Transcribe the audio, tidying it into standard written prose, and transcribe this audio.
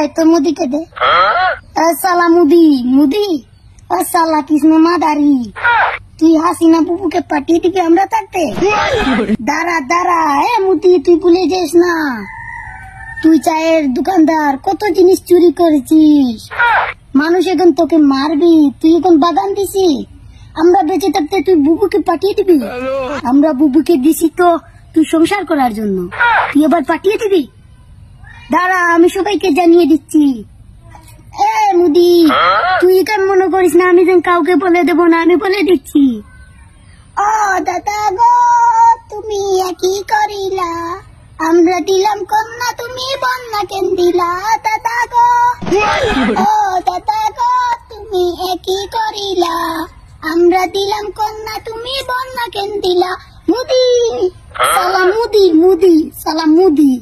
तो मुदी के दे साला मुदी मुदी साला किसने मादारी তুই হাসিনা বুবুকে পাঠিয়ে দিবি আমরা থাকতে দাঁড়া দাঁড়া মুদি তুই ভুলে যাস না তুই চায়ের দোকানদার কত জিনিস চুরি করেছিস মানুষ এখন তোকে মারবি তুই এখন বাগান দিছি আমরা বেঁচে থাকতে তুই বুবুকে পাঠিয়ে দিবি আমরা বুবুকে দিছি তো তুই সংসার করার জন্য তুই এবার পাঠিয়ে দিবি দাঁড়া আমি সবাইকে জানিয়ে দিচ্ছি মুদি তুই কেন মনে করিস না আমি যেন কাউকে বলে দেবো না আমি বলে দিচ্ছি ও দাদা গো তুমি কি করিলা আমরা দিলাম কন্যা তুমি বন্যা কেন দিলা দাদা গো ও দাদা গো তুমি কি করিলা আমরা দিলাম কন্যা তুমি বন্যা কেন দিলা মুদি সালা মুদি মুদি সালা মুদি